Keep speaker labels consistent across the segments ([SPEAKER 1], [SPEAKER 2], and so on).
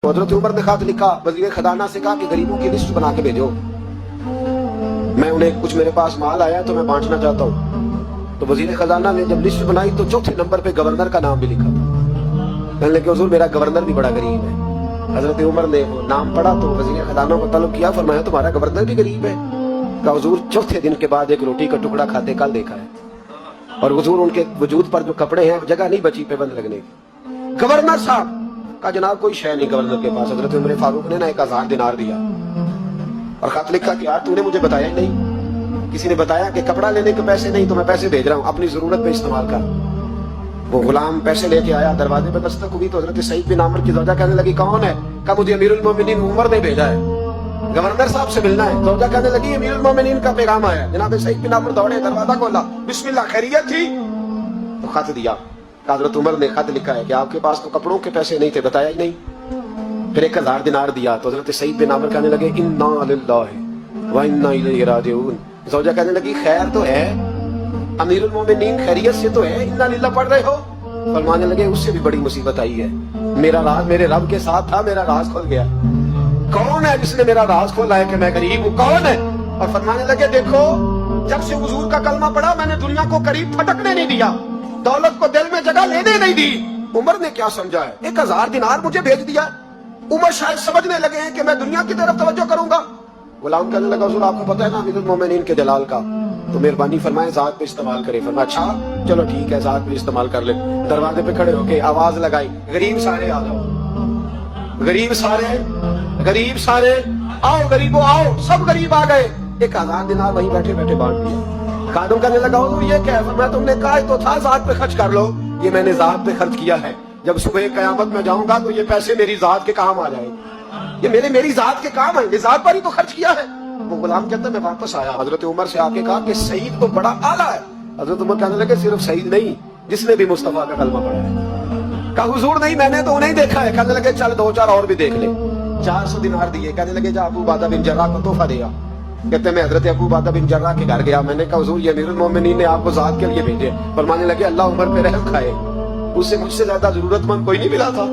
[SPEAKER 1] हजरत उमर ने खत लिखा, वजीर खजाना से कहा कि गरीबों की लिस्ट बना के भेजो, मैं उन्हें कुछ मेरे पास माल आया तो मैं बांटना चाहता हूँ। तो वजीर खजाना ने जब लिस्ट बनाई तो चौथे नंबर पे गवर्नर का नाम भी लिखा था। कहने लगे हुजूर मेरा गवर्नर भी बड़ा गरीब है। हजरत उमर ने वो नाम पढ़ा तो वजीर खजाना को तलब किया, फरमाया तुम्हारा गवर्नर भी गरीब है? कहा हुजूर चौथे दिन के बाद एक रोटी का टुकड़ा खाते कल देखा है, और हुजूर उनके वजूद पर जो कपड़े हैं जगह नहीं बची पेबंद लगने की। गवर्नर साहब का जनाब कोई शय नहीं गवर्नर के पास। हजरत उमर फारूक ने ना 1000 दिनार दिया और खत लिखा कि यार तूने मुझे बताया ही नहीं, किसी ने बताया कि कपड़ा लेने के पैसे नहीं तो मैं पैसे भेज रहा हूँ, अपनी जरूरत पे इस्तेमाल कर। वो गुलाम पैसे लेके आया, दरवाजे पे दस्तक हुई तो हजरत सईद बिन आमिर की ज़ौजा कहने लगी कौन है? कहा मुझे अमीरुल मोमिनीन उमर ने भेजा है, गवर्नर साहब से मिलना है। ज़ौजा कहने लगी अमीरुल मोमिनीन का पैगाम आया। जनाब सईद बिन आमिर दौड़े, दरवाजा खोला, बिस्मिल्लाह खैरियत थी? तो खत दिया। हजरत उमर ने खत लिखा है कि आपके पास तो कपड़ों के पैसे नहीं थे, बताया ही नहीं। फिर 1000 दिनार दिया। तो हजरत सईद बिन आमिर कहने लगे इन्ना लिल्लाहि व इन्ना इलैहि राजिऊन। ज़ौजा कहने लगी खैर तो है, अमीरुल मोमिनीन खैरियत से तो है, इन्ना लिल्लाह पढ़ रहे हो? फरमाने लगे उससे भी बड़ी मुसीबत आई है, मेरा राज मेरे रब के साथ था, मेरा राज खुल गया। कौन है जिसने मेरा राज खोला है कि मैं गरीब हूँ? कौन है? और फरमाने लगे देखो जब से हुजूर का कलमा पड़ा मैंने दुनिया को करीब फटकने नहीं दिया, दौलत को दिल में जगह लेने नहीं दी। उमर ने क्या समझा है? 1000 दिनार मुझे भेज दिया। उमर शायद समझने लगे हैं कि मैं दुनिया की तरफ तवज्जो करूंगा। गुलाम कहने लगा हुजूर आपको पता है ना अमीरुल मोमिनीन के जलाल का, तो मेहरबानी फरमाए जात पे इस्तेमाल करे। फरमाया अच्छा चलो ठीक है जात पे इस्तेमाल कर ले। दरवाजे पे खड़े होके आवाज लगाई, गरीब सारे आ जाओ, गरीब सारे, गरीब सारे आओ, गरीबों आओ। सब गरीब आ गए। 1000 दिनार वहीं बैठे बैठे बांट दिया। खादम करने लगा हुजूर ये क्या है? मैं तुमने कहा तो था जात पे खर्च कर लो, ये मैंने जात पे खर्च किया है। जब सुबह कयामत में जाऊंगा तो ये पैसे मेरी जात के काम आ जाएंगे, ये मेरी जात के काम आएंगे, जात पर ही तो खर्च किया है। वो गुलाम कहता मैं वापस आया, हजरत उमर से आके कहा कि सईद तो बड़ा आला है। हजरत उमर कहने लगे सिर्फ सईद नहीं, जिसने भी मुस्तफा का कलमा पढ़ा है। कहा हुजूर नहीं मैंने तो उन्हें देखा है। कहने लगे चल 2-4 और भी देख ले। 400 दिनार दिए। कहने लगे जा अबू उबादा बिन जर्राह को तोहफा दिया। कहते मैं हजरत अबू उबादा बिन जर्राह के घर गया, मैंने कहा हुजूर ये अमीरुल मोमिनीन ने आपको जात के लिए भेजे। फरमाने लगे अल्लाह उमर पे रहम खाए, उससे मुझसे ज्यादा जरूरतमंद कोई नहीं मिला था,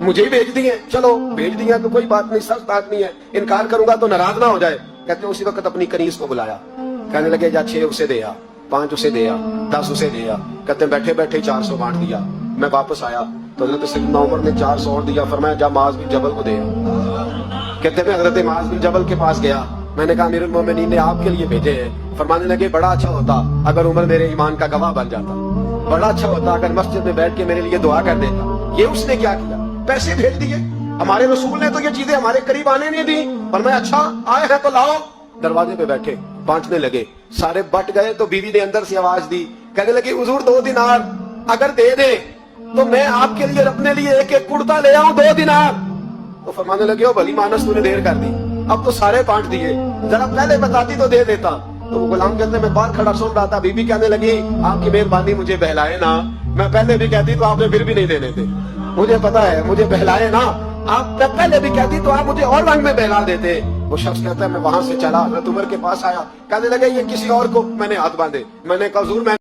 [SPEAKER 1] मुझे ही भेज दिए। चलो भेज दिया तो कोई बात नहीं, सख्त आदमी है, इनकार करूंगा तो नाराज ना हो जाए। कहते उसी वक्त अपनी कनीज को बुलाया। कहने लगे जा 6 उसे दे आ, 5 उसे दे आ, 10 उसे दे आ। कहते बैठे बैठे 400 बांट दिया। मैं वापस आया तो हजरत सैयदना उमर ने 400 और दिया। फरमाया जा माज बिन जबल को दे आ। कहते मैं हजरत माज बिन जबल के पास गया, मैंने कहा अमीरुल मोमिनीन ने आपके लिए भेजे हैं। फरमाने लगे बड़ा अच्छा होता अगर उमर मेरे ईमान का गवाह बन जाता, बड़ा अच्छा होता अगर मस्जिद में बैठ के मेरे लिए दुआ कर देता। ये उसने क्या किया? पैसे भेज दिए। हमारे रसूल ने तो ये चीजें हमारे करीब आने नहीं दी। फरमाया अच्छा आए हैं तो लाओ। दरवाजे पे बैठे बांटने लगे, सारे बट गए तो बीवी ने अंदर से आवाज दी, कहने लगी हुजूर 2 दिनार अगर दे दे तो मैं आपके लिए अपने लिए एक कुर्ता ले आऊं 2 दिनार। तो फरमाने लगे ओ भली मानस तूने देर कर दी, अब तो सारे बांट दिए, जरा पहले बताती तो दे देता। तो वो गुलाम कहते मैं बाहर खड़ा सुन रहा था, बीबी कहने लगी आपकी मेहरबानी मुझे बहलाए ना, मैं पहले भी कहती तो आपने फिर भी नहीं देने थे, मुझे पता है मुझे बहलाए ना, आप पहले भी कहती तो आप मुझे और रंग में बहला देते। वो शख्स कहता है मैं वहां से चला, हजरत उमर के पास आया, कहने लगे ये किसी और को मैंने हाथ बांधे। मैंने कहा हुजूर मैं